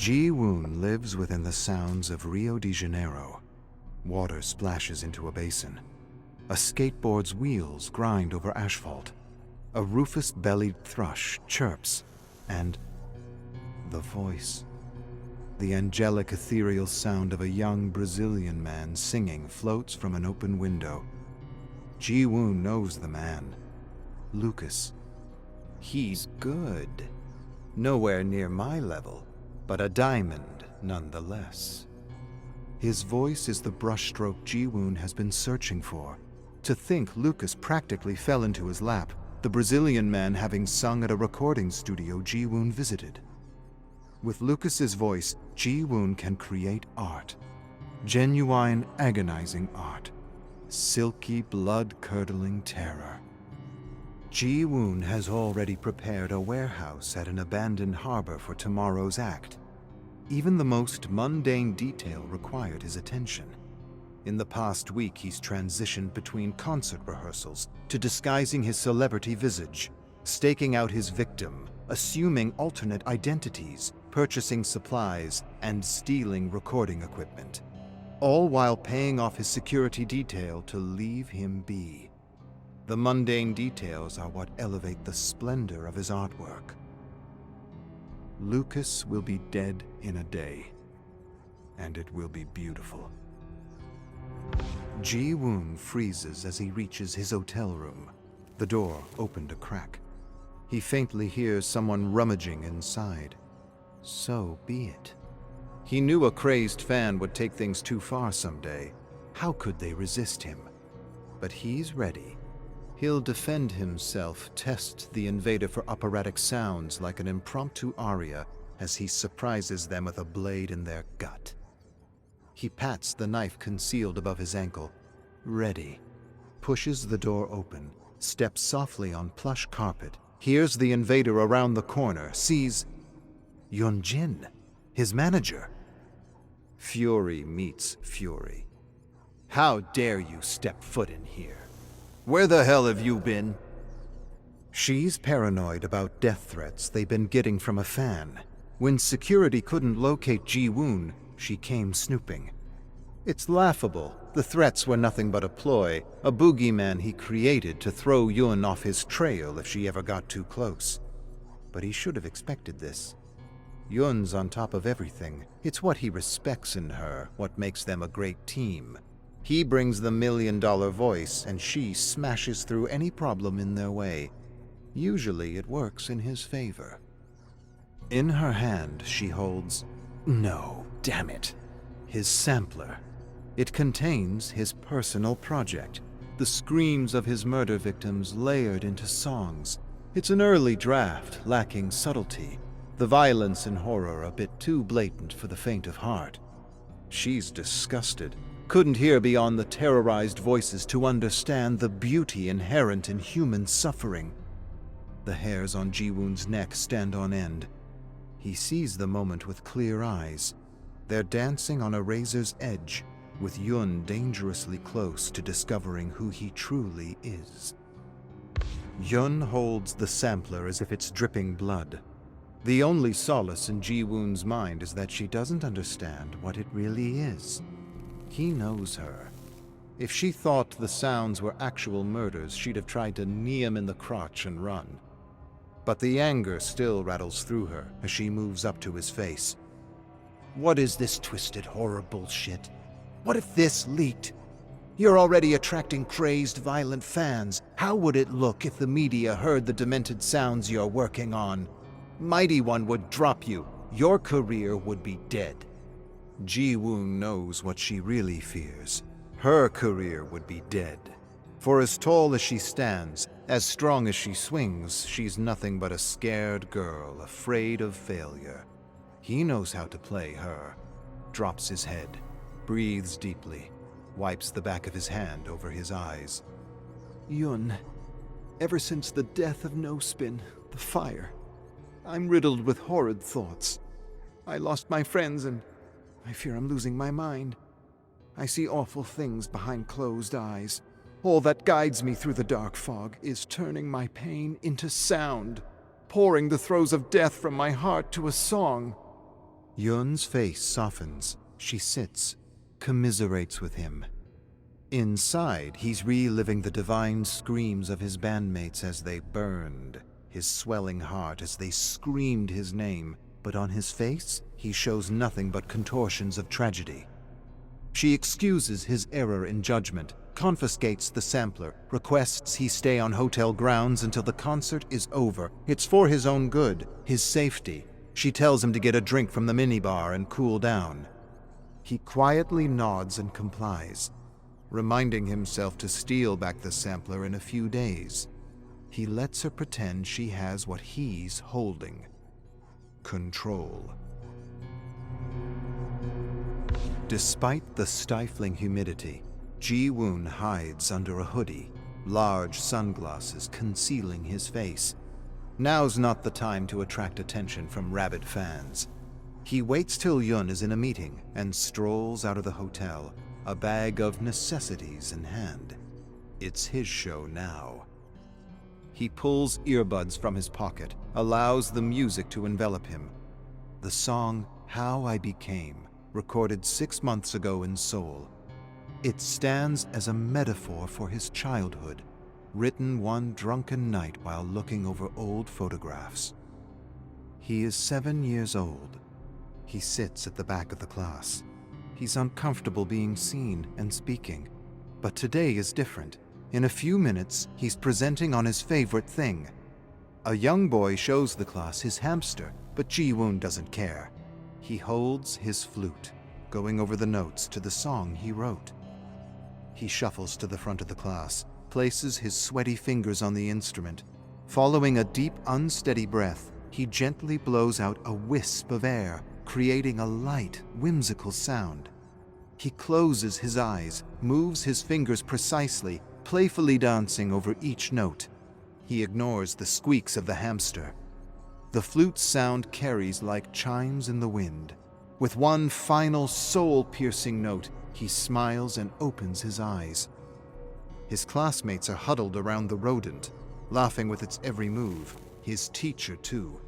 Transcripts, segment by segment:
Ji-Woon lives within the sounds of Rio de Janeiro. Water splashes into a basin. A skateboard's wheels grind over asphalt. A rufous-bellied thrush chirps, and the voice. The angelic ethereal sound of a young Brazilian man singing floats from an open window. Ji-Woon knows the man. Lucas. He's good. Nowhere near my level, but a diamond nonetheless. His voice is the brushstroke Ji-Woon has been searching for. To think Lucas practically fell into his lap, the Brazilian man having sung at a recording studio Ji-Woon visited. With Lucas's voice, Ji-Woon can create art. Genuine, agonizing art. Silky, blood-curdling terror. Ji-Woon has already prepared a warehouse at an abandoned harbor for tomorrow's act. Even the most mundane detail required his attention. In the past week, he's transitioned between concert rehearsals to disguising his celebrity visage, staking out his victim, assuming alternate identities, purchasing supplies, and stealing recording equipment. All while paying off his security detail to leave him be. The mundane details are what elevate the splendor of his artwork. Lucas will be dead in a day, and it will be beautiful. Ji-Woon freezes as he reaches his hotel room. The door opened a crack. He faintly hears someone rummaging inside. So be it. He knew a crazed fan would take things too far someday. How could they resist him? But he's ready. He'll defend himself, test the invader for operatic sounds like an impromptu aria as he surprises them with a blade in their gut. He pats the knife concealed above his ankle. Ready. Pushes the door open, steps softly on plush carpet, hears the invader around the corner, sees Yun-Jin, his manager. Fury meets fury. How dare you step foot in here? Where the hell have you been? She's paranoid about death threats they've been getting from a fan. When security couldn't locate Ji-Woon, she came snooping. It's laughable. The threats were nothing but a ploy, a boogeyman he created to throw Yun off his trail if she ever got too close. But he should have expected this. Yun's on top of everything. It's what he respects in her, what makes them a great team. He brings the million-dollar voice, and she smashes through any problem in their way. Usually it works in his favor. In her hand, she holds... No, damn it. His sampler. It contains his personal project. The screams of his murder victims layered into songs. It's an early draft, lacking subtlety. The violence and horror a bit too blatant for the faint of heart. She's disgusted. Couldn't hear beyond the terrorized voices to understand the beauty inherent in human suffering. The hairs on Ji-Woon's neck stand on end. He sees the moment with clear eyes. They're dancing on a razor's edge, with Yun dangerously close to discovering who he truly is. Yun holds the sampler as if it's dripping blood. The only solace in Ji-Woon's mind is that she doesn't understand what it really is. He knows her. If she thought the sounds were actual murders, she'd have tried to knee him in the crotch and run. But the anger still rattles through her as she moves up to his face. What is this twisted horror bullshit? What if this leaked? You're already attracting crazed, violent fans. How would it look if the media heard the demented sounds you're working on? Mighty One would drop you. Your career would be dead. Ji-Woon knows what she really fears. Her career would be dead. For as tall as she stands, as strong as she swings, she's nothing but a scared girl, afraid of failure. He knows how to play her. Drops his head, breathes deeply, wipes the back of his hand over his eyes. Yun, ever since the death of No Spin, the fire, I'm riddled with horrid thoughts. I lost my friends and I fear I'm losing my mind. I see awful things behind closed eyes. All that guides me through the dark fog is turning my pain into sound, pouring the throes of death from my heart to a song. Yun's face softens. She sits, commiserates with him. Inside, he's reliving the divine screams of his bandmates as they burned, his swelling heart as they screamed his name, but on his face, he shows nothing but contortions of tragedy. She excuses his error in judgment, confiscates the sampler, requests he stay on hotel grounds until the concert is over. It's for his own good, his safety. She tells him to get a drink from the minibar and cool down. He quietly nods and complies, reminding himself to steal back the sampler in a few days. He lets her pretend she has what he's holding: control. Despite the stifling humidity, Ji-Woon hides under a hoodie, large sunglasses concealing his face. Now's not the time to attract attention from rabid fans. He waits till Yun is in a meeting and strolls out of the hotel, a bag of necessities in hand. It's his show now. He pulls earbuds from his pocket, allows the music to envelop him. The song How I Became, recorded 6 months ago in Seoul. It stands as a metaphor for his childhood, written one drunken night while looking over old photographs. He is 7 years old. He sits at the back of the class. He's uncomfortable being seen and speaking. But today is different. In a few minutes, he's presenting on his favorite thing. A young boy shows the class his hamster, but Ji-Woon doesn't care. He holds his flute, going over the notes to the song he wrote. He shuffles to the front of the class, places his sweaty fingers on the instrument. Following a deep, unsteady breath, he gently blows out a wisp of air, creating a light, whimsical sound. He closes his eyes, moves his fingers precisely, playfully dancing over each note. He ignores the squeaks of the hamster. The flute's sound carries like chimes in the wind. With one final soul-piercing note, he smiles and opens his eyes. His classmates are huddled around the rodent, laughing with its every move, his teacher too.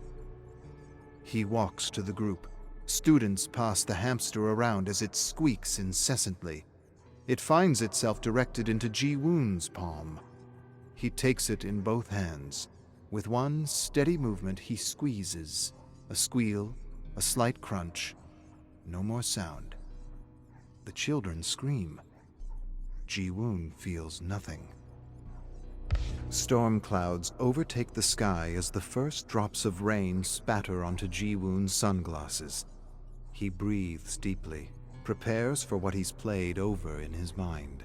He walks to the group. Students pass the hamster around as it squeaks incessantly. It finds itself directed into Ji-Woon's palm. He takes it in both hands. With one steady movement, he squeezes. A squeal, a slight crunch. No more sound. The children scream. Ji-Woon feels nothing. Storm clouds overtake the sky as the first drops of rain spatter onto Ji-Woon's sunglasses. He breathes deeply, prepares for what he's played over in his mind.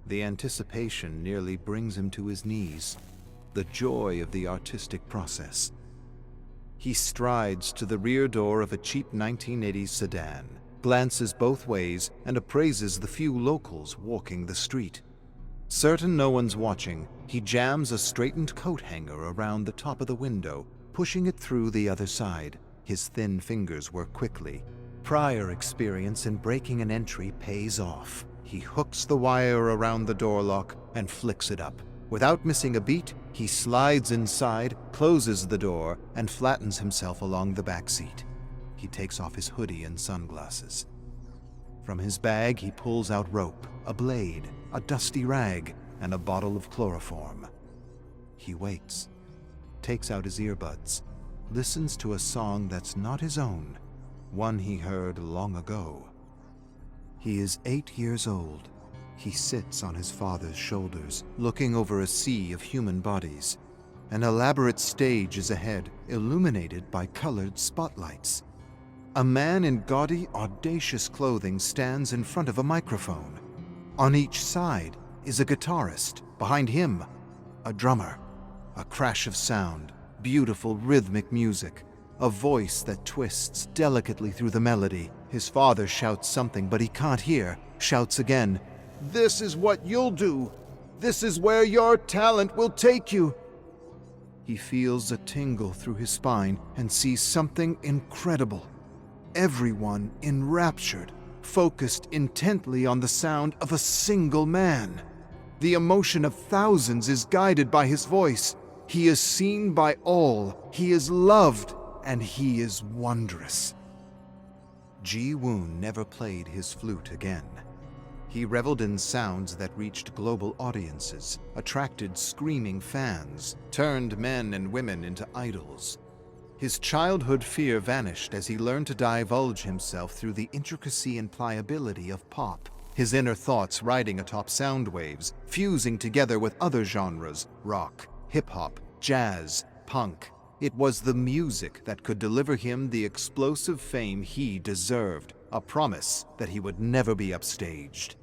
The anticipation nearly brings him to his knees, the joy of the artistic process. He strides to the rear door of a cheap 1980s sedan, glances both ways, and appraises the few locals walking the street. Certain no one's watching, he jams a straightened coat hanger around the top of the window, pushing it through the other side. His thin fingers work quickly. Prior experience in breaking an entry pays off. He hooks the wire around the door lock and flicks it up. Without missing a beat, he slides inside, closes the door, and flattens himself along the back seat. He takes off his hoodie and sunglasses. From his bag, he pulls out rope, a blade, a dusty rag, and a bottle of chloroform. He waits, takes out his earbuds, listens to a song that's not his own, one he heard long ago. He is 8 years old. He sits on his father's shoulders, looking over a sea of human bodies. An elaborate stage is ahead, illuminated by colored spotlights. A man in gaudy, audacious clothing stands in front of a microphone. On each side is a guitarist. Behind him, a drummer. A crash of sound, beautiful rhythmic music, a voice that twists delicately through the melody. His father shouts something, but he can't hear. Shouts again, "This is what you'll do. This is where your talent will take you." He feels a tingle through his spine and sees something incredible. Everyone enraptured, focused intently on the sound of a single man. The emotion of thousands is guided by his voice. He is seen by all. He is loved, and he is wondrous. Ji-Woon never played his flute again. He reveled in sounds that reached global audiences, attracted screaming fans, turned men and women into idols. His childhood fear vanished as he learned to divulge himself through the intricacy and pliability of pop, his inner thoughts riding atop sound waves, fusing together with other genres: rock, hip-hop, jazz, punk. It was the music that could deliver him the explosive fame he deserved, a promise that he would never be upstaged.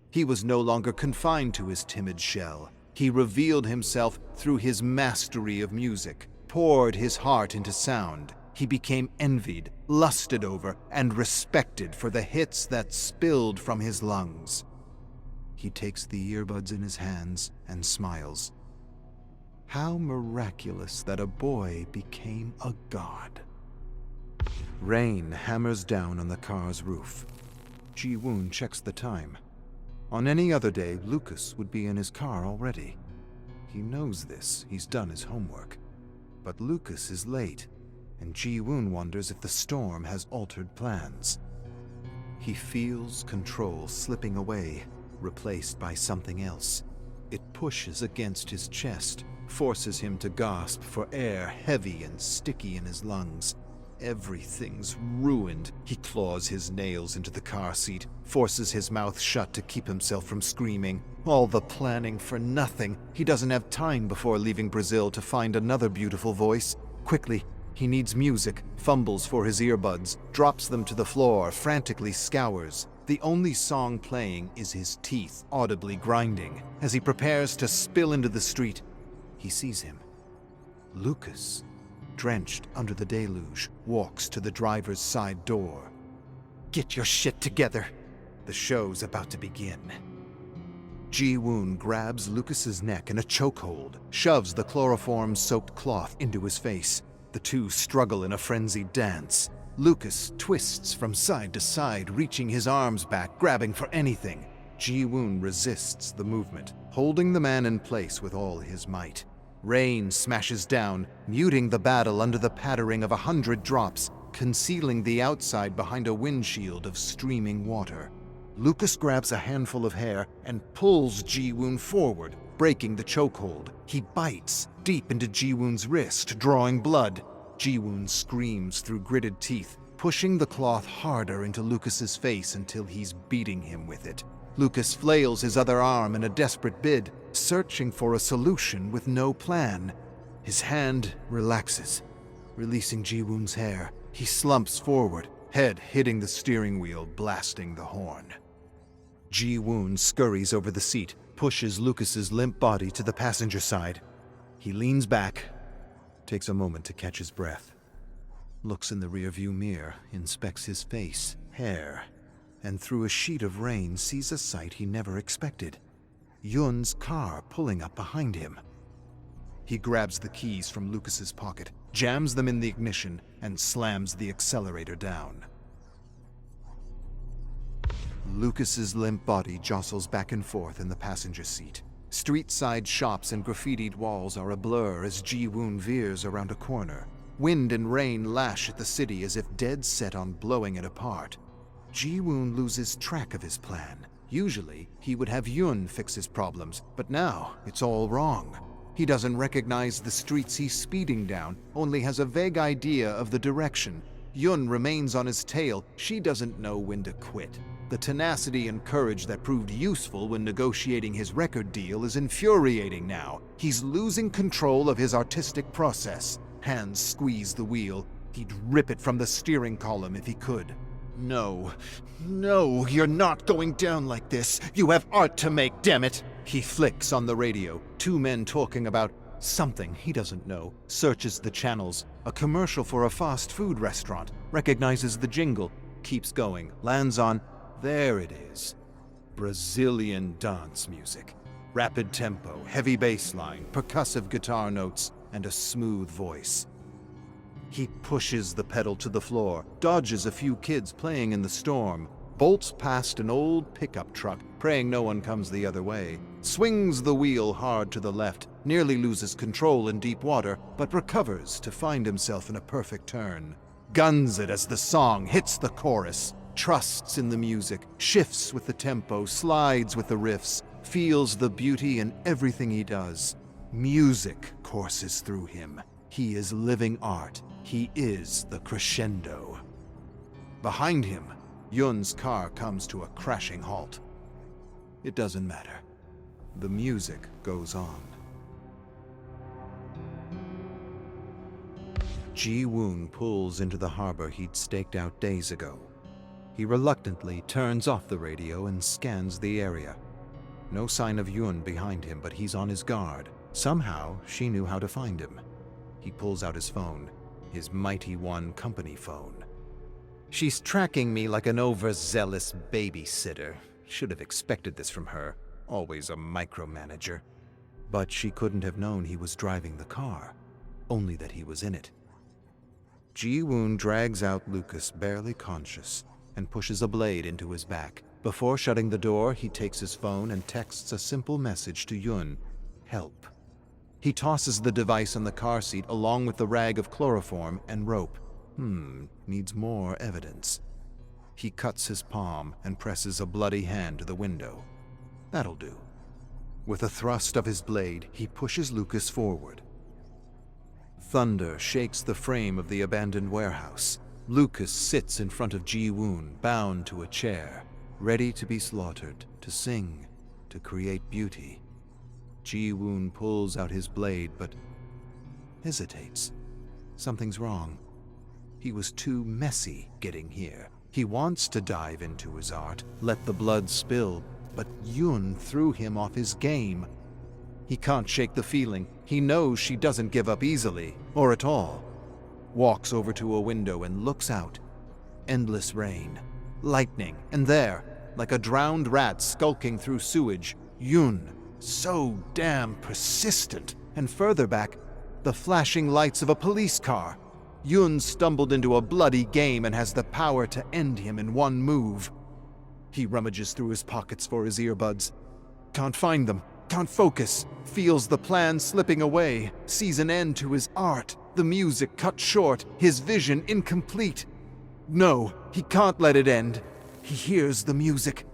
He was no longer confined to his timid shell. He revealed himself through his mastery of music, poured his heart into sound. He became envied, lusted over, and respected for the hits that spilled from his lungs. He takes the earbuds in his hands and smiles. How miraculous that a boy became a god. Rain hammers down on the car's roof. Ji-Woon checks the time. On any other day, Lucas would be in his car already. He knows this. He's done his homework. But Lucas is late, and Ji-Woon wonders if the storm has altered plans. He feels control slipping away, replaced by something else. It pushes against his chest, forces him to gasp for air heavy and sticky in his lungs. Everything's ruined. He claws his nails into the car seat, forces his mouth shut to keep himself from screaming. All the planning for nothing. He doesn't have time before leaving Brazil to find another beautiful voice. Quickly, he needs music, fumbles for his earbuds, drops them to the floor, frantically scours. The only song playing is his teeth audibly grinding. As he prepares to spill into the street, he sees him. Lucas, drenched under the deluge, walks to the driver's side door. Get your shit together. The show's about to begin. Ji-Woon grabs Lucas's neck in a chokehold, shoves the chloroform-soaked cloth into his face. The two struggle in a frenzied dance. Lucas twists from side to side, reaching his arms back, grabbing for anything. Ji-Woon resists the movement, holding the man in place with all his might. Rain smashes down, muting the battle under the pattering of 100 drops, concealing the outside behind a windshield of streaming water. Lucas grabs a handful of hair and pulls Ji-Woon forward, breaking the chokehold. He bites deep into Ji-Woon's wrist, drawing blood. Ji-Woon screams through gritted teeth, pushing the cloth harder into Lucas's face until he's beating him with it. Lucas flails his other arm in a desperate bid, searching for a solution with no plan. His hand relaxes, releasing Ji-Woon's hair. He slumps forward, head hitting the steering wheel, blasting the horn. Ji-Woon scurries over the seat, pushes Lucas's limp body to the passenger side. He leans back, takes a moment to catch his breath, looks in the rearview mirror, inspects his face, hair, and through a sheet of rain sees a sight he never expected. Yun's car pulling up behind him. He grabs the keys from Lucas's pocket, jams them in the ignition, and slams the accelerator down. Lucas's limp body jostles back and forth in the passenger seat. Street-side shops and graffitied walls are a blur as Ji-Woon veers around a corner. Wind and rain lash at the city as if dead set on blowing it apart. Ji-Woon loses track of his plan. Usually, he would have Yun fix his problems, but now it's all wrong. He doesn't recognize the streets he's speeding down, only has a vague idea of the direction. Yun remains on his tail. She doesn't know when to quit. The tenacity and courage that proved useful when negotiating his record deal is infuriating now. He's losing control of his artistic process. Hands squeeze the wheel. He'd rip it from the steering column if he could. No, you're not going down like this. You have art to make, damn it. He flicks on the radio. Two men talking about something he doesn't know. Searches the channels. A commercial for a fast food restaurant. Recognizes the jingle. Keeps going. Lands on, there it is. Brazilian dance music. Rapid tempo, heavy bass line, percussive guitar notes, and a smooth voice. He pushes the pedal to the floor, dodges a few kids playing in the storm, bolts past an old pickup truck, praying no one comes the other way, swings the wheel hard to the left, nearly loses control in deep water, but recovers to find himself in a perfect turn. Guns it as the song hits the chorus. trusts in the music, shifts with the tempo, slides with the riffs, feels the beauty in everything he does. Music courses through him. He is living art. He is the crescendo. Behind him, Yun's car comes to a crashing halt. It doesn't matter. The music goes on. Ji-Woon pulls into the harbor he'd staked out days ago. He reluctantly turns off the radio and scans the area. No sign of Yun behind him, but he's on his guard. Somehow, she knew how to find him. He pulls out his phone, his Mighty One company phone. She's tracking me like an overzealous babysitter. Should have expected this from her. Always a micromanager. But she couldn't have known he was driving the car, only that he was in it. Ji-Woon drags out Lucas, barely conscious, and pushes a blade into his back. Before shutting the door, he takes his phone and texts a simple message to Yun. Help. He tosses the device on the car seat along with the rag of chloroform and rope. Needs more evidence. He cuts his palm and presses a bloody hand to the window. That'll do. With a thrust of his blade, he pushes Lucas forward. Thunder shakes the frame of the abandoned warehouse. Lucas sits in front of Ji-Woon, bound to a chair, ready to be slaughtered, to sing, to create beauty. Ji-Woon pulls out his blade, but hesitates. Something's wrong. He was too messy getting here. He wants to dive into his art, let the blood spill, but Yun threw him off his game. He can't shake the feeling. He knows she doesn't give up easily, or at all. Walks over to a window and looks out. Endless rain, lightning, and there, like a drowned rat skulking through sewage, Yun, so damn persistent. And further back, the flashing lights of a police car. Yun stumbled into a bloody game and has the power to end him in one move. He rummages through his pockets for his earbuds. Can't find them, can't focus, feels the plan slipping away, sees an end to his art, the music cut short, his vision incomplete. No, he can't let it end. He hears the music.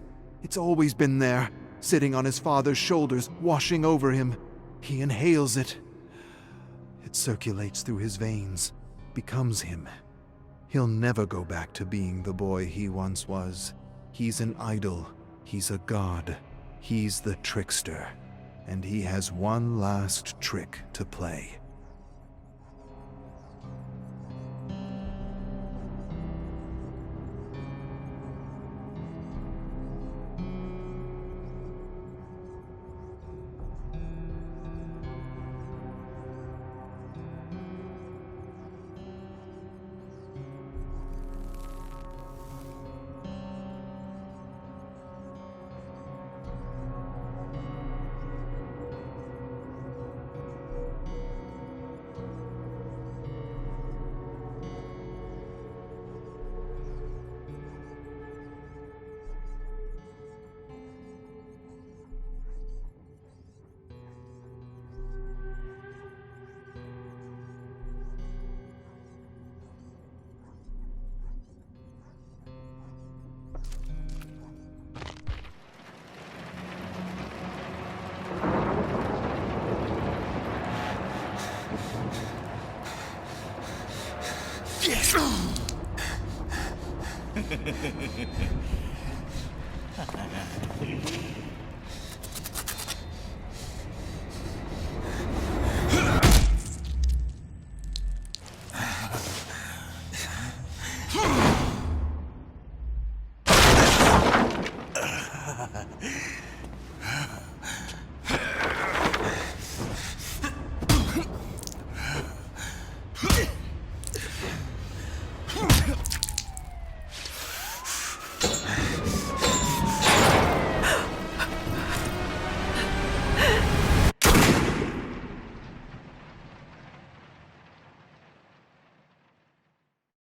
It's always been there, sitting on his father's shoulders, washing over him. He inhales it. It circulates through his veins, becomes him. He'll never go back to being the boy he once was. He's an idol. He's a god. He's the trickster. And he has one last trick to play.